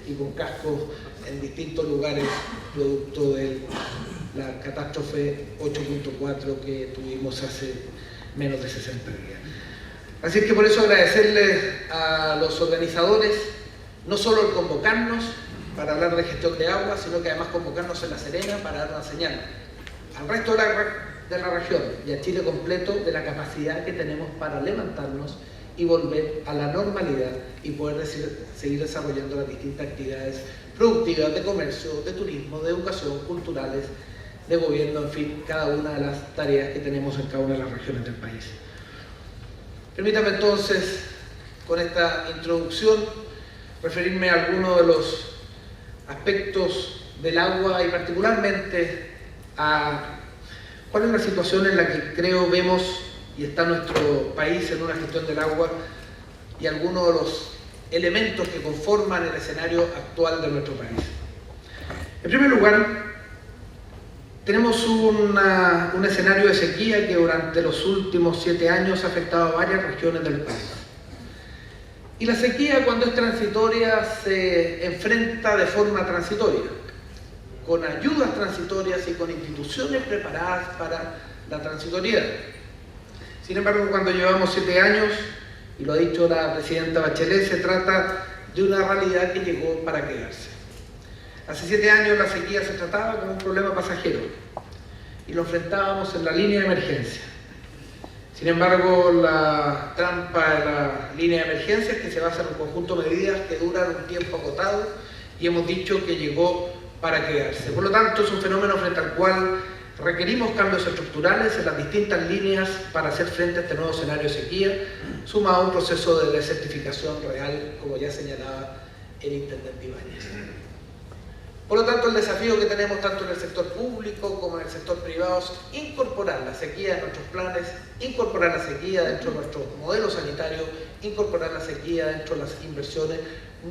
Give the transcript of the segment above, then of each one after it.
y con cascos en distintos lugares, producto de la catástrofe 8.4 que tuvimos hace menos de 60 días. Así que por eso agradecerles a los organizadores, no solo el convocarnos para hablar de gestión de agua, sino que además convocarnos en La Serena para dar una señal al resto de la región y a Chile completo de la capacidad que tenemos para levantarnos y volver a la normalidad y poder seguir desarrollando las distintas actividades productivas de comercio, de turismo, de educación, culturales, de gobierno, en fin, cada una de las tareas que tenemos en cada una de las regiones del país. Permítame entonces, con esta introducción, referirme a algunos de los aspectos del agua y particularmente a cuál es la situación en la que creo vemos y está nuestro país en una gestión del agua y algunos de los elementos que conforman el escenario actual de nuestro país. En primer lugar, tenemos un escenario de sequía que durante los últimos 7 años ha afectado a varias regiones del país. Y la sequía, cuando es transitoria, se enfrenta de forma transitoria, con ayudas transitorias y con instituciones preparadas para la transitoriedad. Sin embargo, cuando llevamos 7 años, y lo ha dicho la presidenta Bachelet, se trata de una realidad que llegó para quedarse. Hace 7 años la sequía se trataba como un problema pasajero y lo enfrentábamos en la línea de emergencia. Sin embargo, la trampa de la línea de emergencia es que se basa en un conjunto de medidas que duran un tiempo acotado y hemos dicho que llegó para quedarse. Por lo tanto, es un fenómeno frente al cual requerimos cambios estructurales en las distintas líneas para hacer frente a este nuevo escenario de sequía, sumado a un proceso de desertificación real, como ya señalaba el intendente Ibáñez. Por lo tanto, el desafío que tenemos tanto en el sector público como en el sector privado es incorporar la sequía en nuestros planes, incorporar la sequía dentro de nuestro modelo sanitario, incorporar la sequía dentro de las inversiones,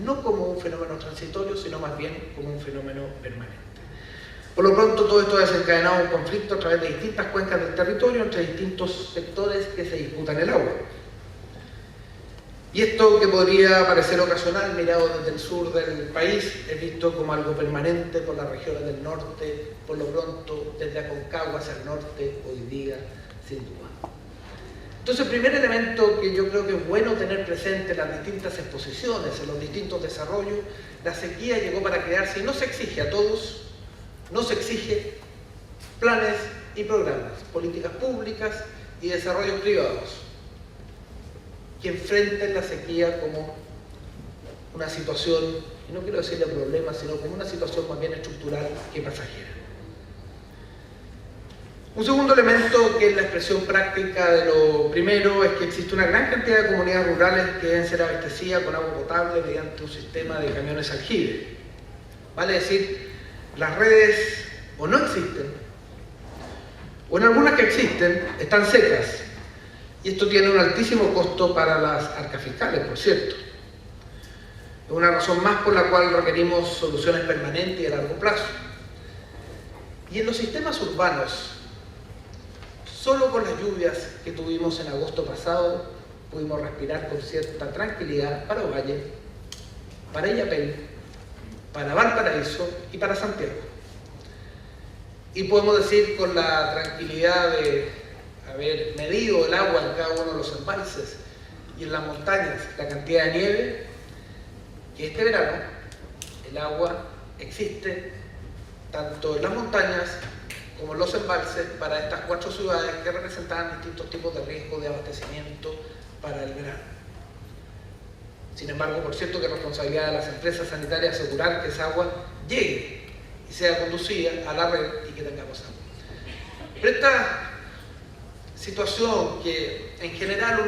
no como un fenómeno transitorio, sino más bien como un fenómeno permanente. Por lo pronto, todo esto ha desencadenado un conflicto a través de distintas cuencas del territorio entre distintos sectores que se disputan el agua. Y esto, que podría parecer ocasional mirado desde el sur del país, es visto como algo permanente por las regiones del norte, por lo pronto desde Aconcagua hacia el norte, hoy día, sin duda. Entonces, el primer elemento que yo creo que es bueno tener presente en las distintas exposiciones, en los distintos desarrollos, la sequía llegó para quedarse y no se exige a todos, no se exige planes y programas, políticas públicas y desarrollos privados que enfrenten la sequía como una situación, y no quiero decirle problema, sino como una situación más bien estructural que pasajera. Un segundo elemento, que es la expresión práctica de lo primero, es que existe una gran cantidad de comunidades rurales que deben ser abastecidas con agua potable mediante un sistema de camiones aljibe. Vale decir, las redes o no existen, o en algunas que existen, están secas. Y esto tiene un altísimo costo para las arcas fiscales, por cierto. Es una razón más por la cual requerimos soluciones permanentes y a largo plazo. Y en los sistemas urbanos, solo con las lluvias que tuvimos en agosto pasado, pudimos respirar con cierta tranquilidad para Ovalle, para Illapel, para Valparaíso y para Santiago. Y podemos decir con la tranquilidad de haber medido el agua en cada uno de los embalses y en las montañas la cantidad de nieve, que este verano el agua existe tanto en las montañas como en los embalses para estas 4 ciudades que representaban distintos tipos de riesgo de abastecimiento para el verano. Sin embargo, por cierto que es responsabilidad de las empresas sanitarias asegurar que esa agua llegue y sea conducida a la red y que tengamos agua. Pero esta situación que en general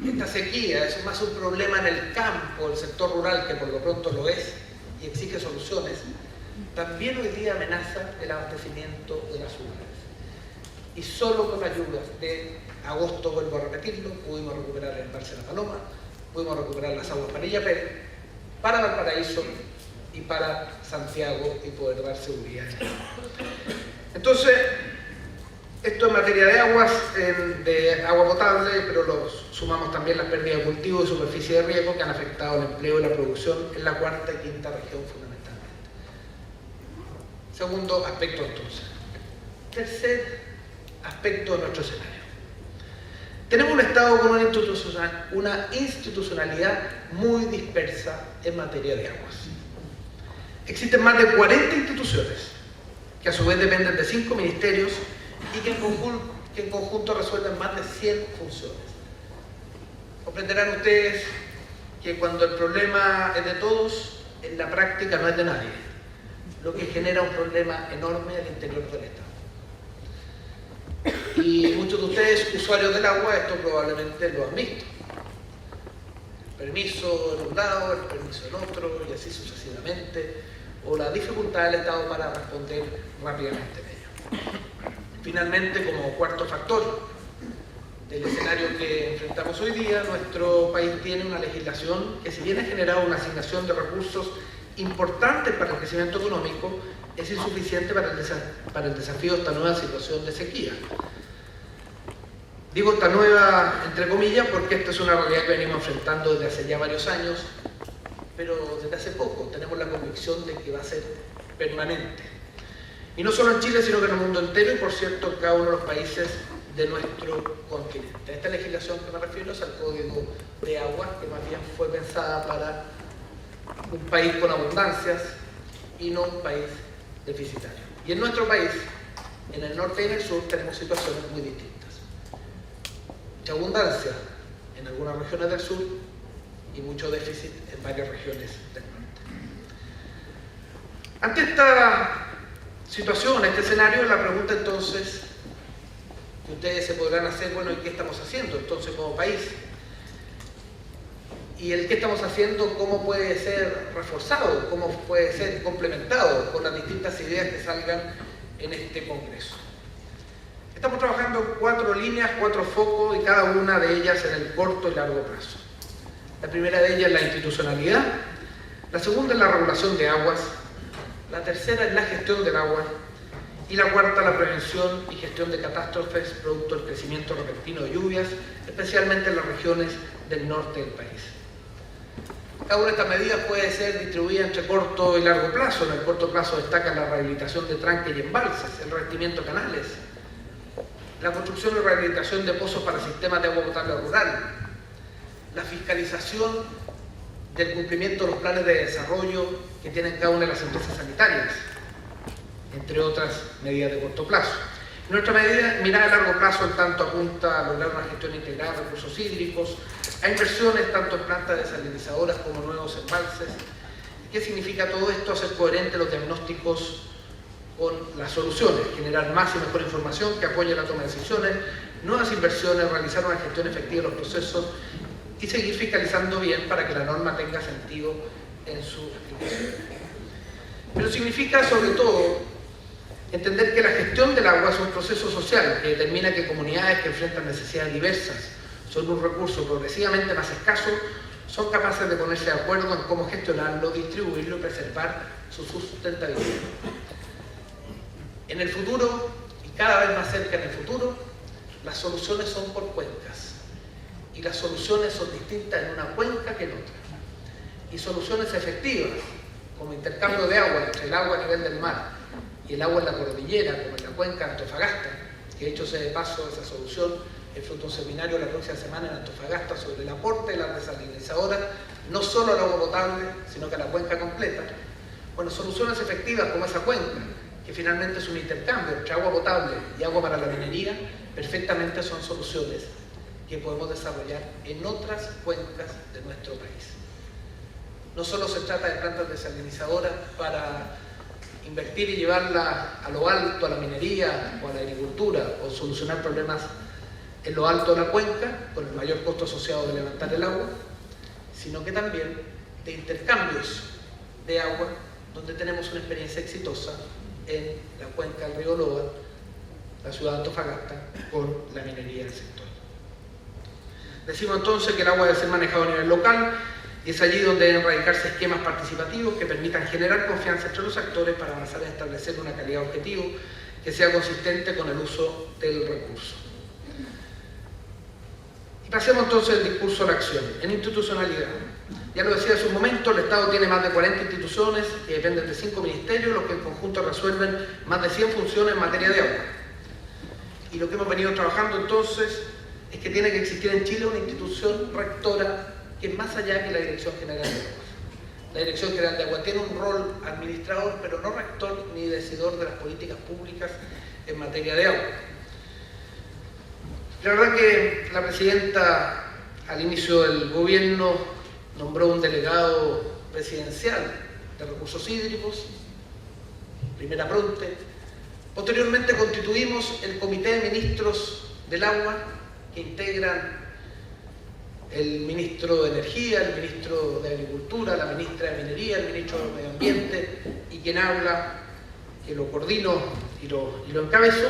esta sequía es más un problema en el campo, el sector rural, que por lo pronto lo es y exige soluciones, también hoy día amenaza el abastecimiento de las ciudades. Y solo con las lluvias de agosto, vuelvo a repetirlo, pudimos recuperar el embalse La Paloma, pudimos recuperar las aguas para Illapel, para Valparaíso y para Santiago y poder dar seguridad. Entonces, Esto en materia de aguas, de agua potable, pero sumamos también las pérdidas de cultivo y superficie de riego que han afectado el empleo y la producción en la cuarta y quinta región fundamentalmente. Segundo aspecto entonces. Tercer aspecto de nuestro escenario. Tenemos un Estado con una institucionalidad muy dispersa en materia de aguas. Existen más de 40 instituciones que a su vez dependen de 5 ministerios y que en conjunto resuelven más de 100 funciones. Comprenderán ustedes que cuando el problema es de todos, en la práctica no es de nadie, lo que genera un problema enorme al interior del Estado. Y muchos de ustedes, usuarios del agua, esto probablemente lo han visto. El permiso en un lado, el permiso en otro, y así sucesivamente, o la dificultad del Estado para responder rápidamente en ello. Finalmente, como cuarto factor del escenario que enfrentamos hoy día, nuestro país tiene una legislación que, si bien ha generado una asignación de recursos importantes para el crecimiento económico, es insuficiente para el desafío de esta nueva situación de sequía. Digo esta nueva, entre comillas, porque esta es una realidad que venimos enfrentando desde hace ya varios años, pero desde hace poco tenemos la convicción de que va a ser permanente. Y no solo en Chile, sino que en el mundo entero y, por cierto, en cada uno de los países de nuestro continente. Esta legislación que me refiero es al Código de Aguas, que más bien fue pensada para un país con abundancias y no un país deficitario. Y en nuestro país, en el norte y en el sur, tenemos situaciones muy distintas. Mucha abundancia en algunas regiones del sur y mucho déficit en varias regiones del norte. Ante esta situación, este escenario, la pregunta entonces que ustedes se podrán hacer, bueno, ¿y qué estamos haciendo entonces como país? Y el qué estamos haciendo, ¿cómo puede ser reforzado? ¿Cómo puede ser complementado con las distintas ideas que salgan en este Congreso? Estamos trabajando en 4 líneas, 4 focos, y cada una de ellas en el corto y largo plazo. La primera de ellas es la institucionalidad, la segunda es la regulación de aguas, la tercera es la gestión del agua, y la cuarta, la prevención y gestión de catástrofes producto del crecimiento repentino de lluvias, especialmente en las regiones del norte del país. Cada una de estas medidas puede ser distribuida entre corto y largo plazo. En el corto plazo destaca la rehabilitación de tranques y embalses, el revestimiento de canales, la construcción y rehabilitación de pozos para sistemas de agua potable rural, la fiscalización del cumplimiento de los planes de desarrollo que tienen cada una de las empresas sanitarias, entre otras medidas de corto plazo. Nuestra mirada a largo plazo, en tanto, apunta a lograr una gestión integral de recursos hídricos, a inversiones tanto en plantas desalinizadoras como nuevos embalses. ¿Qué significa todo esto? Hacer coherentes los diagnósticos con las soluciones, generar más y mejor información que apoye la toma de decisiones, nuevas inversiones, realizar una gestión efectiva de los procesos y seguir fiscalizando bien para que la norma tenga sentido en su aplicación. Pero significa, sobre todo, entender que la gestión del agua es un proceso social que determina que comunidades que enfrentan necesidades diversas sobre un recurso progresivamente más escaso son capaces de ponerse de acuerdo en cómo gestionarlo, distribuirlo y preservar su sustentabilidad. En el futuro, y cada vez más cerca en el futuro, las soluciones son por cuencas. Y las soluciones son distintas en una cuenca que en otra. Y soluciones efectivas, como intercambio de agua entre el agua a nivel del mar y el agua en la cordillera, como en la cuenca de Antofagasta, que dicho sea de paso, esa solución es fruto de un seminario la próxima semana en Antofagasta sobre el aporte de la desalinizadora, no solo al agua potable, sino que a la cuenca completa. Bueno, soluciones efectivas como esa cuenca, que finalmente es un intercambio entre agua potable y agua para la minería, perfectamente son soluciones que podemos desarrollar en otras cuencas de nuestro país. No solo se trata de plantas desalinizadoras para invertir y llevarla a lo alto, a la minería o a la agricultura, o solucionar problemas en lo alto de la cuenca, con el mayor costo asociado de levantar el agua, sino que también de intercambios de agua, donde tenemos una experiencia exitosa en la cuenca del río Loa, la ciudad de Antofagasta, con la minería del sector. Decimos entonces que el agua debe ser manejado a nivel local, y es allí donde deben radicarse esquemas participativos que permitan generar confianza entre los actores para avanzar en establecer una calidad objetivo que sea consistente con el uso del recurso. Y pasemos entonces del discurso a la acción. En institucionalidad, ya lo decía hace un momento, el Estado tiene más de 40 instituciones que dependen de 5 ministerios, los que en conjunto resuelven más de 100 funciones en materia de agua. Y lo que hemos venido trabajando entonces es que tiene que existir en Chile una institución rectora que es más allá que la Dirección General de Aguas. La Dirección General de Agua tiene un rol administrador, pero no rector ni decidor de las políticas públicas en materia de agua. La verdad que la presidenta al inicio del gobierno nombró un delegado presidencial de recursos hídricos, primera pronte. Posteriormente constituimos el Comité de Ministros del Agua, que integran el ministro de Energía, el ministro de Agricultura, la ministra de Minería, el ministro de Medio Ambiente, y quien habla, que lo coordino y lo encabezo.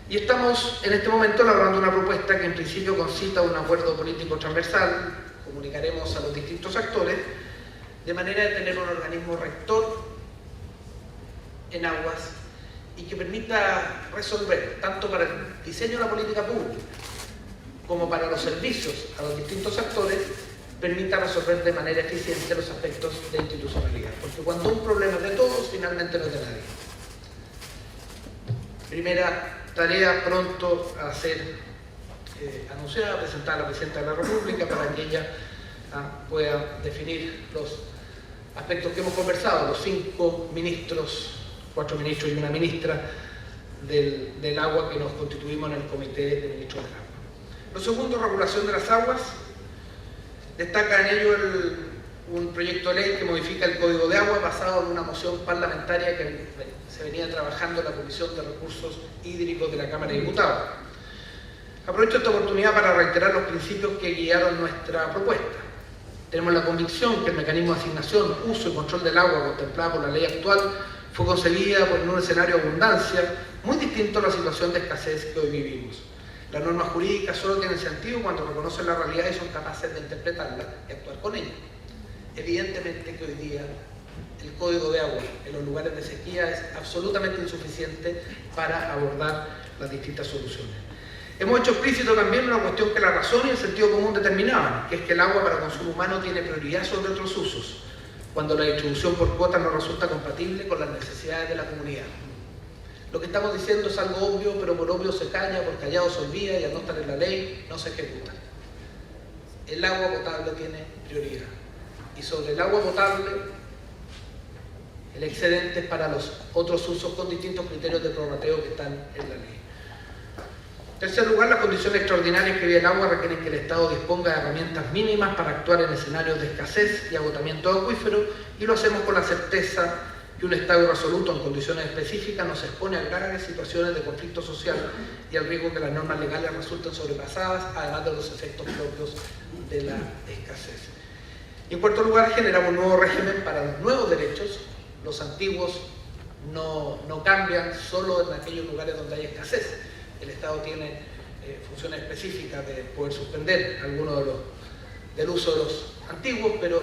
Y estamos en este momento elaborando una propuesta que en principio concita un acuerdo político transversal, comunicaremos a los distintos actores, de manera de tener un organismo rector en aguas y que permita resolver, tanto para el diseño de la política pública, como para los servicios a los distintos actores, permita resolver de manera eficiente los aspectos de institucionalidad. Porque cuando un problema es de todos, finalmente no es de nadie. Primera tarea pronto a ser anunciada, presentada a la Presidenta de la República para que ella pueda definir los aspectos que hemos conversado, los 5 ministros, 4 ministros y una ministra del agua que nos constituimos en el Comité de Ministros del Agua. Lo segundo, regulación de las aguas. Destaca en ello un proyecto de ley que modifica el Código de Agua basado en una moción parlamentaria que se venía trabajando en la Comisión de Recursos Hídricos de la Cámara de Diputados. Aprovecho esta oportunidad para reiterar los principios que guiaron nuestra propuesta. Tenemos la convicción que el mecanismo de asignación, uso y control del agua contemplado por la ley actual fue concebida en un escenario de abundancia muy distinto a la situación de escasez que hoy vivimos. Las normas jurídicas solo tienen sentido cuando reconocen la realidad y son capaces de interpretarla y actuar con ella. Evidentemente que hoy día el Código de Agua en los lugares de sequía es absolutamente insuficiente para abordar las distintas soluciones. Hemos hecho explícito también una cuestión que la razón y el sentido común determinaban, que es que el agua para consumo humano tiene prioridad sobre otros usos, cuando la distribución por cuotas no resulta compatible con las necesidades de la comunidad. Lo que estamos diciendo es algo obvio, pero por obvio se calla, por callado se olvida y al no estar en la ley no se ejecuta. El agua potable tiene prioridad. Y sobre el agua potable, el excedente es para los otros usos con distintos criterios de prorrateo que están en la ley. En tercer lugar, las condiciones extraordinarias que vive el agua requieren que el Estado disponga de herramientas mínimas para actuar en escenarios de escasez y agotamiento de acuíferos, y lo hacemos con la certeza que un Estado irresoluto en condiciones específicas nos expone a graves situaciones de conflicto social y al riesgo que las normas legales resulten sobrepasadas, además de los efectos propios de la escasez. Y en cuarto lugar, generamos un nuevo régimen para los nuevos derechos. Los antiguos no cambian solo en aquellos lugares donde hay escasez. El Estado tiene funciones específicas de poder suspender algunos del uso de los antiguos, pero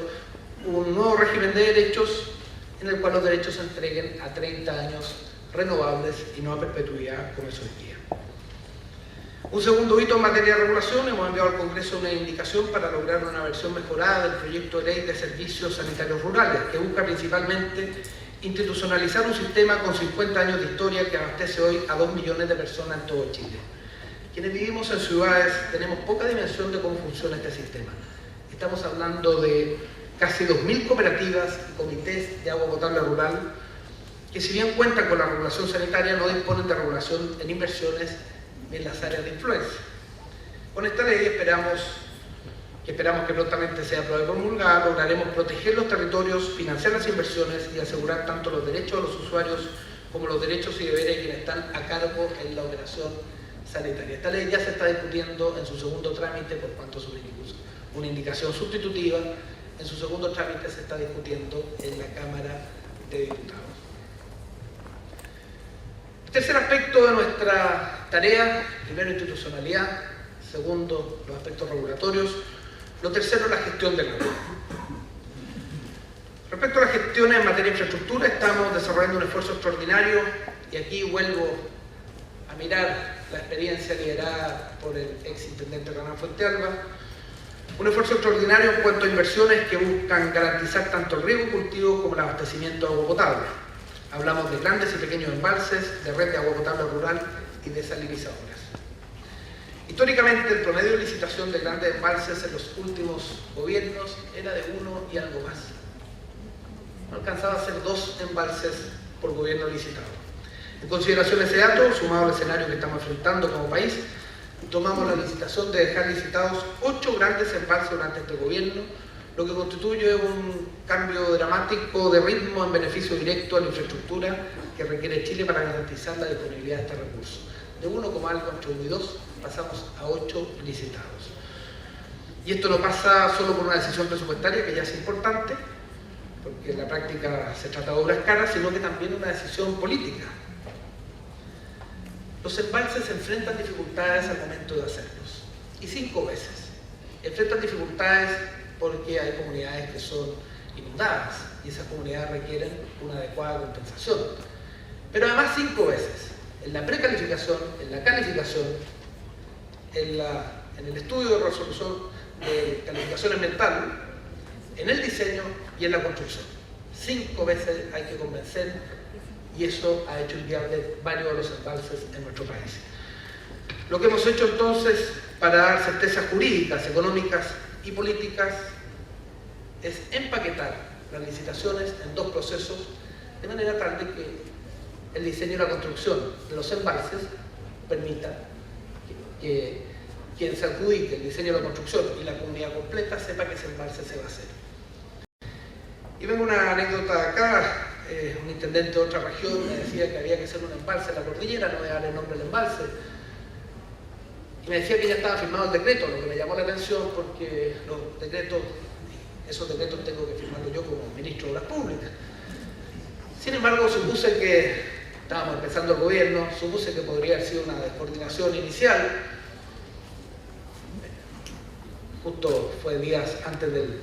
un nuevo régimen de derechos en el cual los derechos se entreguen a 30 años renovables y no a perpetuidad como es hoy día. Un segundo hito en materia de regulación, hemos enviado al Congreso una indicación para lograr una versión mejorada del proyecto de ley de servicios sanitarios rurales, que busca principalmente institucionalizar un sistema con 50 años de historia que abastece hoy a 2 millones de personas en todo Chile. Quienes vivimos en ciudades tenemos poca dimensión de cómo funciona este sistema. Estamos hablando de casi 2.000 cooperativas y comités de agua potable rural que, si bien cuentan con la regulación sanitaria, no disponen de regulación en inversiones ni en las áreas de influencia. Con esta ley esperamos que prontamente sea aprobada y promulgada, lograremos proteger los territorios, financiar las inversiones y asegurar tanto los derechos de los usuarios como los derechos y deberes de quienes están a cargo en la operación sanitaria. Esta ley ya se está discutiendo en su segundo trámite, por cuanto es una indicación sustitutiva. En su segundo trámite se está discutiendo en la Cámara de Diputados. El tercer aspecto de nuestra tarea, primero institucionalidad, segundo los aspectos regulatorios, lo tercero la gestión del agua. Respecto a las gestiones en materia de infraestructura, estamos desarrollando un esfuerzo extraordinario y aquí vuelvo a mirar la experiencia liderada por el exintendente Hernán Fuentealba. Un esfuerzo extraordinario en cuanto a inversiones que buscan garantizar tanto el riego cultivo como el abastecimiento de agua potable. Hablamos de grandes y pequeños embalses, de red de agua potable rural y desalinizadoras. Históricamente, el promedio de licitación de grandes embalses en los últimos gobiernos era de 1 y algo más. No alcanzaba a ser 2 embalses por gobierno licitado. En consideración de ese dato, sumado al escenario que estamos enfrentando como país, tomamos la licitación de dejar licitados 8 grandes embalses durante este gobierno, lo que constituye un cambio dramático de ritmo en beneficio directo a la infraestructura que requiere Chile para garantizar la disponibilidad de este recurso. De 1, algo entre 1 y 2 pasamos a 8 licitados. Y esto no pasa solo por una decisión presupuestaria, que ya es importante, porque en la práctica se trata de obras caras, sino que también una decisión política. Los embalses enfrentan dificultades al momento de hacerlos, y 5 veces. Enfrentan dificultades porque hay comunidades que son inundadas, y esas comunidades requieren una adecuada compensación. Pero además 5 veces, en la precalificación, en la calificación, en el estudio de resolución de calificación ambiental, en el diseño y en la construcción. 5 veces hay que convencer, y eso ha hecho inviable varios de los embalses en nuestro país. Lo que hemos hecho entonces para dar certezas jurídicas, económicas y políticas es empaquetar las licitaciones en 2 procesos, de manera tal de que el diseño y la construcción de los embalses permita que quien se adjudique el diseño de la construcción y la comunidad completa sepa que ese embalse se va a hacer. Y vengo una anécdota acá. Un intendente de otra región me decía que había que hacer un embalse en la cordillera, no voy a dar el nombre del embalse, y me decía que ya estaba firmado el decreto, lo que me llamó la atención porque los decretos, esos decretos tengo que firmarlos yo como ministro de Obras Públicas. Sin embargo, supuse que estábamos empezando el gobierno, supuse que podría haber sido una descoordinación inicial. Justo fue días antes del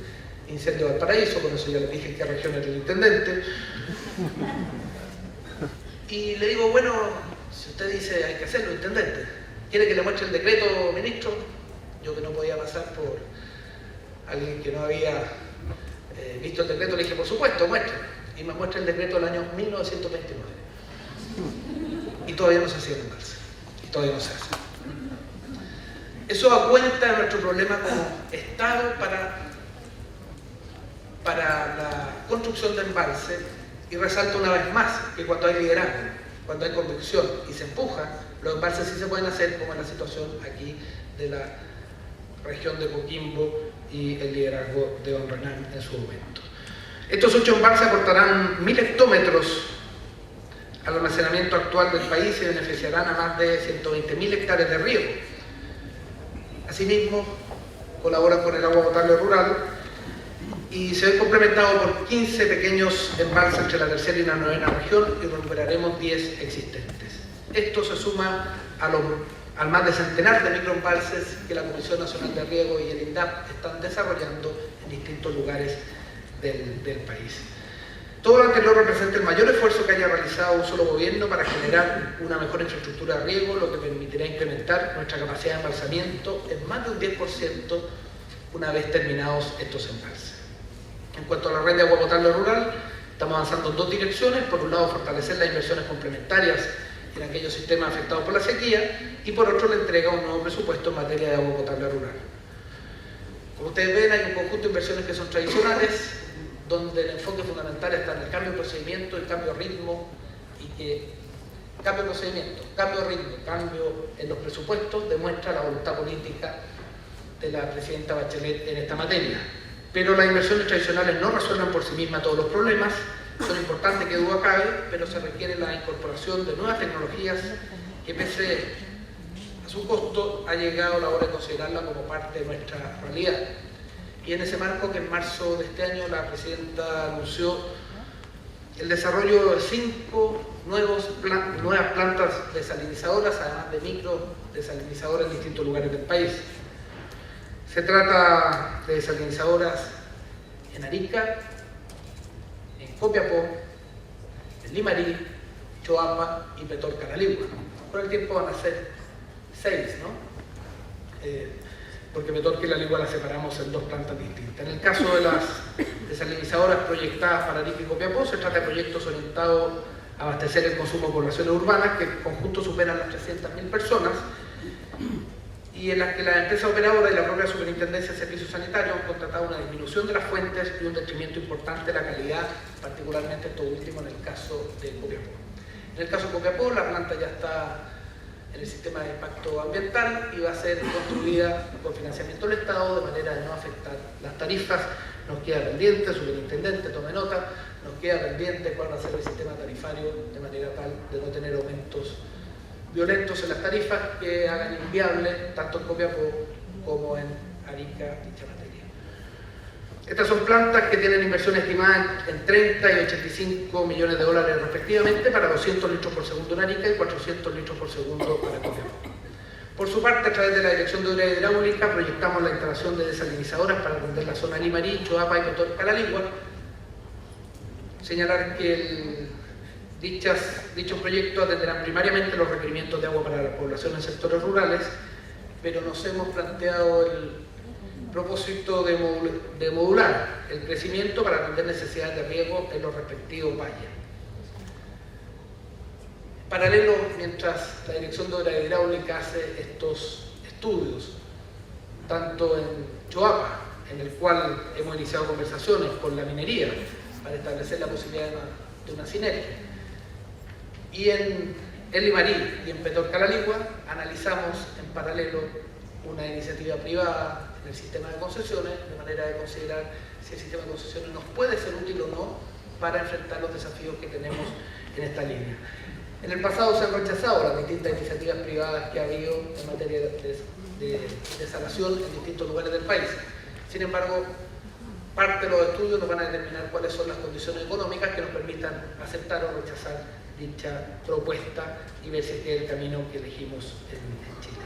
incendio de Valparaíso, con eso ya les dije en qué región era el intendente. Y le digo, bueno, si usted dice hay que hacerlo, intendente, ¿quiere que le muestre el decreto, ministro? Yo, que no podía pasar por alguien que no había visto el decreto, le dije, por supuesto, muestre. Y me muestra el decreto del año 1929. Y todavía no se hacía el embalse. Y todavía no se hace. Eso da cuenta de nuestro problema como Estado para la construcción de embalse, y resalto una vez más que cuando hay liderazgo, cuando hay convicción y se empuja, los embalses sí se pueden hacer, como en la situación aquí de la región de Coquimbo y el liderazgo de don Hernán en su momento. Estos 8 embalses aportarán 1000 hectómetros al almacenamiento actual del país y beneficiarán a más de 120.000 hectáreas de riego. Asimismo, colaboran con el agua potable rural y se ven complementados por 15 pequeños embalses entre la tercera y la novena región, y recuperaremos 10 existentes. Esto se suma al más de centenar de microembalses que la Comisión Nacional de Riego y el INDAP están desarrollando en distintos lugares del país. Todo lo anterior representa el mayor esfuerzo que haya realizado un solo gobierno para generar una mejor infraestructura de riego, lo que permitirá incrementar nuestra capacidad de embalsamiento en más de un 10% una vez terminados estos embalses. En cuanto a la red de agua potable rural, estamos avanzando en 2 direcciones. Por un lado, fortalecer las inversiones complementarias en aquellos sistemas afectados por la sequía, y por otro, la entrega de un nuevo presupuesto en materia de agua potable rural. Como ustedes ven, hay un conjunto de inversiones que son tradicionales, donde el enfoque fundamental está en el cambio de procedimiento, el cambio de ritmo, y que cambio de procedimiento, cambio de ritmo, cambio en los presupuestos demuestra la voluntad política de la presidenta Bachelet en esta materia. Pero las inversiones tradicionales no resuelven por sí mismas todos los problemas, son importantes, que duda cabe, pero se requiere la incorporación de nuevas tecnologías que, pese a su costo, ha llegado la hora de considerarla como parte de nuestra realidad. Y en ese marco, que en marzo de este año la presidenta anunció el desarrollo de 5 nuevas plantas desalinizadoras, además de micro desalinizadoras en distintos lugares del país. Se trata de desalinizadoras en Arica, Copiapó, en Limarí, Choapa y Petorca la Ligua. Con el tiempo van a ser 6, ¿no? Porque Petorca y la Ligua las separamos en 2 plantas distintas. En el caso de las desalinizadoras proyectadas para Arica y Copiapó, se trata de proyectos orientados a abastecer el consumo de poblaciones urbanas que en conjunto superan las 300.000 personas y en las que la empresa operadora y la propia Superintendencia de Servicios Sanitarios han constatado una disminución de las fuentes y un detrimento importante de la calidad, particularmente esto último en el caso de Copiapó. En el caso de Copiapó, la planta ya está en el sistema de impacto ambiental y va a ser construida con financiamiento del Estado de manera de no afectar las tarifas. Nos queda pendiente, superintendente, tome nota, nos queda pendiente cuál va a ser el sistema tarifario de manera tal de no tener aumentos violentos en las tarifas que hagan inviable tanto en Copiapó como en Arica dicha materia. Estas son plantas que tienen inversión estimada en 30 y 85 millones de dólares respectivamente para 200 litros por segundo en Arica y 400 litros por segundo para Copiapó. Por su parte, a través de la Dirección de Obras Hidráulicas, proyectamos la instalación de desalinizadoras para atender la zona Limarí, Choapa y Petorca la Ligua. Señalar que dichos proyectos atenderán primariamente los requerimientos de agua para la población en sectores rurales, pero nos hemos planteado el propósito de modular el crecimiento para atender necesidades de riego en los respectivos valles. Paralelo, mientras la Dirección de Obras Hidráulicas hace estos estudios, tanto en Choapa, en el cual hemos iniciado conversaciones con la minería para establecer la posibilidad de una sinergia, y en Limarí y en Petorca la Ligua analizamos en paralelo una iniciativa privada en el sistema de concesiones, de manera de considerar si el sistema de concesiones nos puede ser útil o no para enfrentar los desafíos que tenemos en esta línea. En el pasado se han rechazado las distintas iniciativas privadas que ha habido en materia de desalación en distintos lugares del país. Sin embargo, parte de los estudios nos van a determinar cuáles son las condiciones económicas que nos permitan aceptar o rechazar dicha propuesta y ver si es el camino que elegimos en Chile.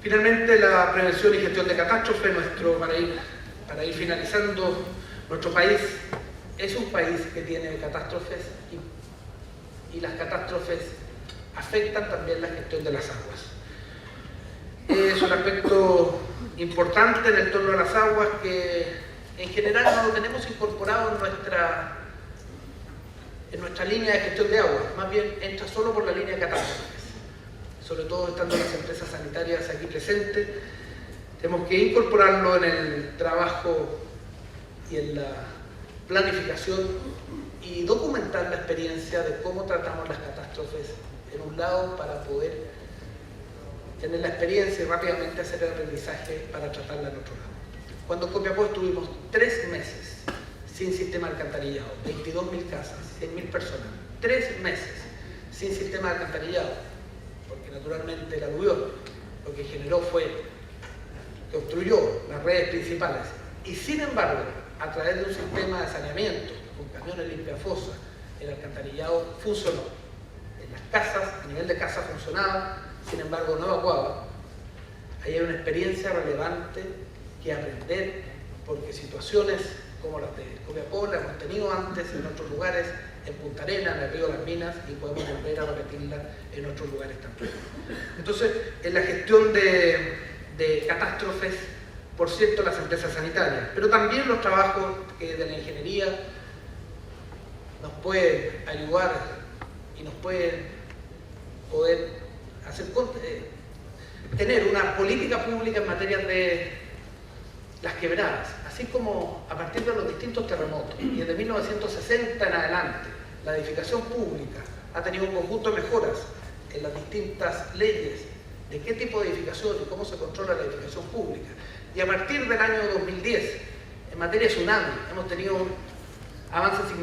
Finalmente, la prevención y gestión de catástrofes, para ir finalizando, nuestro país es un país que tiene catástrofes y las catástrofes afectan también la gestión de las aguas. Es un aspecto importante en el torno a las aguas que en general no lo tenemos incorporado en nuestra línea de gestión de agua, más bien entra solo por la línea de catástrofes. Sobre todo estando las empresas sanitarias aquí presentes, tenemos que incorporarlo en el trabajo y en la planificación y documentar la experiencia de cómo tratamos las catástrofes en un lado para poder tener la experiencia y rápidamente hacer el aprendizaje para tratarla en otro lado. Cuando en Copiapó estuvimos 3 meses sin sistema de alcantarillado, 22.000 casas, 100.000 personas, 3 meses sin sistema de alcantarillado, porque naturalmente el aluvión lo que generó fue que obstruyó las redes principales y sin embargo, a través de un sistema de saneamiento con camiones limpiafosas, el alcantarillado funcionó. En las casas, a nivel de casa funcionaba, sin embargo no evacuaba. Ahí hay una experiencia relevante que aprender, porque situaciones como las de Copiapó las hemos tenido antes en otros lugares, en Punta Arenas, en el río Las Minas, y podemos volver a repetirla en otros lugares también. Entonces, en la gestión de catástrofes, por cierto, las empresas sanitarias, pero también los trabajos de la ingeniería nos pueden ayudar y nos pueden poder hacer tener una política pública en materia de las quebradas, así como a partir de los distintos terremotos. Y desde 1960 en adelante, la edificación pública ha tenido un conjunto de mejoras en las distintas leyes de qué tipo de edificación y cómo se controla la edificación pública. Y a partir del año 2010, en materia de tsunami, hemos tenido un avance significativo.